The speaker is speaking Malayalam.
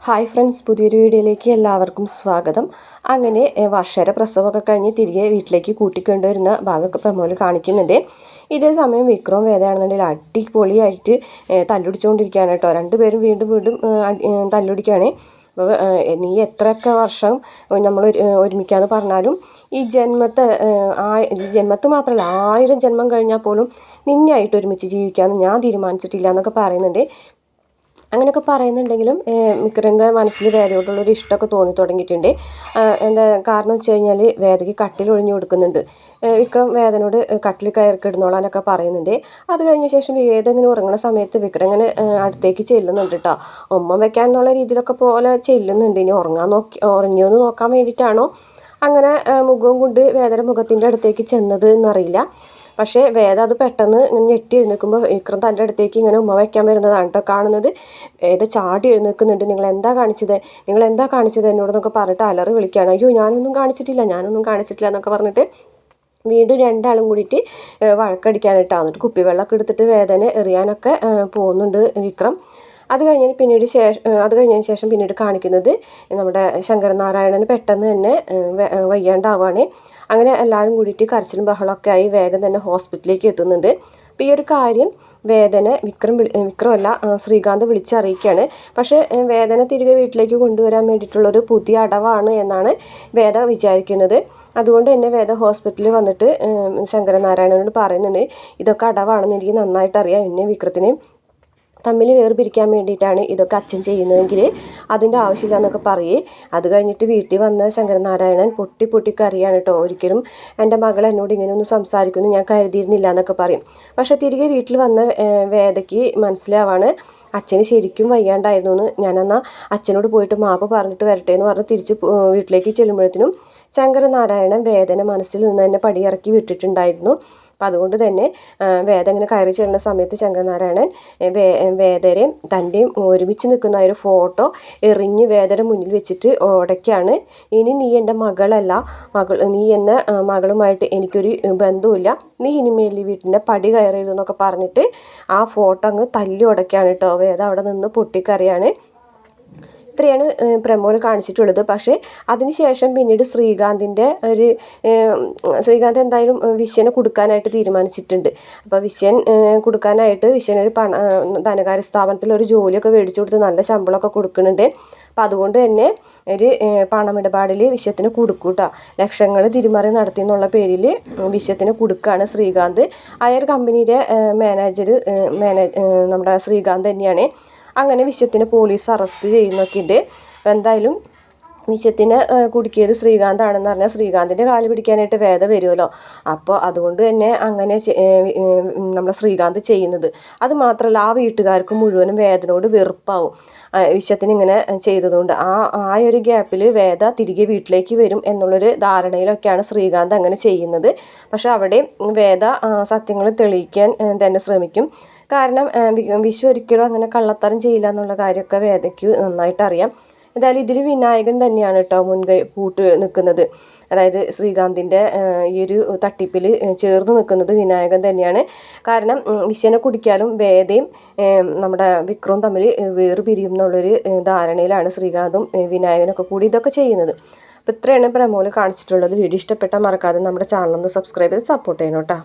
ഹായ് ഫ്രണ്ട്സ്, പുതിയൊരു വീഡിയോയിലേക്ക് എല്ലാവർക്കും സ്വാഗതം. അങ്ങനെ വർഷയുടെ പ്രസവമൊക്കെ കഴിഞ്ഞ് തിരികെ വീട്ടിലേക്ക് കൂട്ടിക്കൊണ്ടുവരുന്ന ഭാഗമൊക്കെ പ്രമോല് കാണിക്കുന്നുണ്ട്. ഇതേ സമയം വിക്രവും വേദയാണെന്നുണ്ടെങ്കിൽ അടിപൊളിയായിട്ട് തല്ലുടിച്ചുകൊണ്ടിരിക്കുകയാണ് കേട്ടോ. രണ്ടുപേരും വീണ്ടും വീണ്ടും തല്ലുടിക്കുകയാണ്. നീ എത്രയൊക്കെ വർഷം നമ്മൾ ഒരുമിക്കാന്ന് പറഞ്ഞാലും ഈ ജന്മത്ത് മാത്രമല്ല 1000 ജന്മം കഴിഞ്ഞാൽ പോലും നിന്നെയായിട്ട് ഒരുമിച്ച് ജീവിക്കാമെന്ന് ഞാൻ തീരുമാനിച്ചിട്ടില്ല എന്നൊക്കെ പറയുന്നുണ്ട്. അങ്ങനെയൊക്കെ പറയുന്നുണ്ടെങ്കിലും വിക്രമിൻ്റെ മനസ്സിൽ വേദയോടുള്ളൊരു ഇഷ്ടമൊക്കെ തോന്നി തുടങ്ങിയിട്ടുണ്ട്. എന്താ കാരണം വെച്ച് കഴിഞ്ഞാൽ വേദയ്ക്ക് കട്ടിൽ ഒഴിഞ്ഞു കൊടുക്കുന്നുണ്ട്. വിക്രം വേദനോട് കട്ടിൽ കയറി കിടന്നോളാനൊക്കെ പറയുന്നുണ്ട്. അത് കഴിഞ്ഞ ശേഷം വേദ ഇങ്ങനെ ഉറങ്ങുന്ന സമയത്ത് വിക്രം ഇങ്ങനെ അടുത്തേക്ക് ചെല്ലുന്നുണ്ട് കേട്ടോ. ഉമ്മ വെക്കാൻ എന്നുള്ള രീതിയിലൊക്കെ പോലെ ചെല്ലുന്നുണ്ട്. ഇനി ഉറങ്ങിയോ എന്ന് നോക്കാൻ വേണ്ടിയിട്ടാണോ അങ്ങനെ മുഖവും കൊണ്ട് വേദന മുഖത്തിൻ്റെ അടുത്തേക്ക് ചെന്നത് എന്നറിയില്ല. പക്ഷേ വേദ അത് പെട്ടെന്ന് ഇങ്ങനെ ഞെട്ടി എഴുന്നേൽക്കുമ്പോൾ വിക്രം തൻ്റെ അടുത്തേക്ക് ഇങ്ങനെ ഉമ്മ വയ്ക്കാൻ വരുന്നതാണ് കേട്ടോ കാണുന്നത്. വേദ ചാടി എഴുന്നേൽക്കുന്നുണ്ട്. നിങ്ങൾ എന്താ കാണിച്ചത് എന്നോടെന്നൊക്കെ പറഞ്ഞിട്ട് അലറി വിളിക്കുകയാണ്. അയ്യോ ഞാനൊന്നും കാണിച്ചിട്ടില്ല എന്നൊക്കെ പറഞ്ഞിട്ട് വീണ്ടും രണ്ടാളും കൂടിയിട്ട് വഴക്കടിക്കാനിട്ടാണ്. എന്നിട്ട് കുപ്പിവെള്ളമൊക്കെ എടുത്തിട്ട് വേദന എറിയാനൊക്കെ പോകുന്നുണ്ട് വിക്രം. അത് കഴിഞ്ഞതിന് ശേഷം പിന്നീട് കാണിക്കുന്നത് നമ്മുടെ ശങ്കരനാരായണന് പെട്ടെന്ന് തന്നെ വയ്യാണ്ടാവുകയാണ്. അങ്ങനെ എല്ലാവരും കൂടിയിട്ട് കരച്ചിലും ബഹളമൊക്കെ ആയി വേഗം തന്നെ ഹോസ്പിറ്റലിലേക്ക് എത്തുന്നുണ്ട്. അപ്പോൾ ഈ ഒരു കാര്യം വിക്രമല്ല ശ്രീകാന്ത് വിളിച്ചറിയിക്കുകയാണ്. പക്ഷേ വേദന തിരികെ വീട്ടിലേക്ക് കൊണ്ടുവരാൻ വേണ്ടിയിട്ടുള്ളൊരു പുതിയ അടവാണ് എന്നാണ് വേദ വിചാരിക്കുന്നത്. അതുകൊണ്ട് തന്നെ വേദ ഹോസ്പിറ്റലിൽ വന്നിട്ട് ശങ്കരനാരായണനോട് പറയുന്നുണ്ട്, ഇതൊക്കെ അടവാണെന്ന് എനിക്ക് നന്നായിട്ട് അറിയാം. എന്നെ വിക്രത്തിനെയും തമ്മിൽ വേർപിരിക്കാൻ വേണ്ടിയിട്ടാണ് ഇതൊക്കെ അച്ഛൻ ചെയ്യുന്നതെങ്കിൽ അതിൻ്റെ ആവശ്യമില്ല എന്നൊക്കെ പറയേ. അത് കഴിഞ്ഞിട്ട് വീട്ടിൽ വന്ന ശങ്കരനാരായണൻ പൊട്ടിക്കറിയാണ് കേട്ടോ. ഒരിക്കലും എൻ്റെ മകൾ എന്നോട് ഇങ്ങനെയൊന്നും സംസാരിക്കുമെന്ന് ഞാൻ കരുതിയിരുന്നില്ല എന്നൊക്കെ പറയും. പക്ഷേ തിരികെ വീട്ടിൽ വന്ന വേദയ്ക്ക് മനസ്സിലാവാണ് അച്ഛന് ശരിക്കും വയ്യാണ്ടായിരുന്നു എന്ന്. ഞാനെന്നാൽ അച്ഛനോട് പോയിട്ട് മാപ്പ് പറഞ്ഞിട്ട് വരട്ടെ എന്ന് പറഞ്ഞ് തിരിച്ച് വീട്ടിലേക്ക് ചെല്ലുമ്പോഴത്തേനും ശങ്കരനാരായണൻ വേദന മനസ്സിൽ നിന്ന് തന്നെ പടിയിറക്കി വിട്ടിട്ടുണ്ടായിരുന്നു. അപ്പം അതുകൊണ്ട് തന്നെ വേദ ഇങ്ങനെ കയറി ചെല്ലുന്ന സമയത്ത് ശങ്കരനാരായണൻ വേദരെയും തൻ്റെയും ഒരുമിച്ച് നിൽക്കുന്ന ഒരു ഫോട്ടോ എറിഞ്ഞ് വേദയുടെ മുന്നിൽ വെച്ചിട്ട് ഉടയ്ക്കാണ്. ഇനി നീ എൻ്റെ മകളല്ല, നീ എന്ന മകളുമായിട്ട് എനിക്കൊരു ബന്ധവുമില്ല, നീ ഇനിമേൽ വീട്ടിൻ്റെ പടി കയറിയതെന്നൊക്കെ പറഞ്ഞിട്ട് ആ ഫോട്ടോ അങ്ങ് തല്ലി ഉടയ്ക്കാണ് കേട്ടോ. വേദ അവിടെ നിന്ന് പൊട്ടിക്കറിയാണ്. ഇത്രയാണ് പ്രമോൽ കാണിച്ചിട്ടുള്ളത്. പക്ഷേ അതിനുശേഷം പിന്നീട് ശ്രീകാന്ത് എന്തായാലും വിശ്വനെ കൊടുക്കാനായിട്ട് തീരുമാനിച്ചിട്ടുണ്ട്. അപ്പോൾ കൊടുക്കാനായിട്ട് വിശ്വനൊരു ധനകാര്യ സ്ഥാപനത്തിൽ ഒരു ജോലിയൊക്കെ മേടിച്ചു കൊടുത്ത് നല്ല ശമ്പളമൊക്കെ കൊടുക്കുന്നുണ്ട്. അപ്പം അതുകൊണ്ട് തന്നെ ഒരു പണമിടപാടിൽ വിശ്വത്തിന് കൊടുക്കൂട്ടോ. ലക്ഷങ്ങൾ തിരിമറി നടത്തി എന്നുള്ള പേരിൽ വിശ്വത്തിന് കൊടുക്കുകയാണ് ശ്രീകാന്ത്. ആ ഒരു കമ്പനിയുടെ മാനേജർ നമ്മുടെ ശ്രീകാന്ത് തന്നെയാണ്. അങ്ങനെ വിശ്വത്തിനെ പോലീസ് അറസ്റ്റ് ചെയ്യുന്നൊക്കെ ഉണ്ട്. അപ്പോൾ എന്തായാലും വിശ്വത്തിനെ കുടുക്കിയത് ശ്രീകാന്താണെന്ന് പറഞ്ഞാൽ ശ്രീകാന്തിൻ്റെ കാല് പിടിക്കാനായിട്ട് വേദ വരുമല്ലോ. അപ്പോൾ അതുകൊണ്ട് തന്നെ അങ്ങനെ നമ്മളെ ശ്രീകാന്ത് ചെയ്യുന്നത്. അത് മാത്രമല്ല ആ വീട്ടുകാർക്ക് മുഴുവനും വേദനയോട് വെറുപ്പാവും വിശ്വത്തിന് ഇങ്ങനെ ചെയ്തതുകൊണ്ട്. ആ ഒരു ഗ്യാപ്പിൽ വേദ തിരികെ വീട്ടിലേക്ക് വരും എന്നുള്ളൊരു ധാരണയിലൊക്കെയാണ് ശ്രീകാന്ത് അങ്ങനെ ചെയ്യുന്നത്. പക്ഷെ അവിടെ വേദ സത്യങ്ങൾ തെളിയിക്കാൻ തന്നെ ശ്രമിക്കും. കാരണം വിശ്വ ഒരിക്കലും അങ്ങനെ കള്ളത്തരം ചെയ്യില്ല എന്നുള്ള കാര്യമൊക്കെ വേദയ്ക്ക് നന്നായിട്ട് അറിയാം. എന്തായാലും ഇതിൽ വിനായകൻ തന്നെയാണ് കേട്ടോ കൂട്ട് നിൽക്കുന്നത്. അതായത് ശ്രീകാന്തിൻ്റെ ഈ ഒരു തട്ടിപ്പിൽ ചേർന്ന് നിൽക്കുന്നത് വിനായകൻ തന്നെയാണ്. കാരണം വിശ്വനെ കുടിക്കാനും വേദയും നമ്മുടെ വിക്രവും തമ്മിൽ വേർപിരിയും എന്നുള്ളൊരു ധാരണയിലാണ് ശ്രീകാന്തും വിനായകനൊക്കെ കൂടി ഇതൊക്കെ ചെയ്യുന്നത്. അപ്പോൾ ഇത്രയാണ് പ്രമോല് കാണിച്ചിട്ടുള്ളത്. വീഡിയോ ഇഷ്ടപ്പെട്ടാൽ മറക്കാതെ നമ്മുടെ ചാനലൊന്ന് സബ്സ്ക്രൈബ് ചെയ്ത് സപ്പോർട്ട് ചെയ്യണം കേട്ടോ.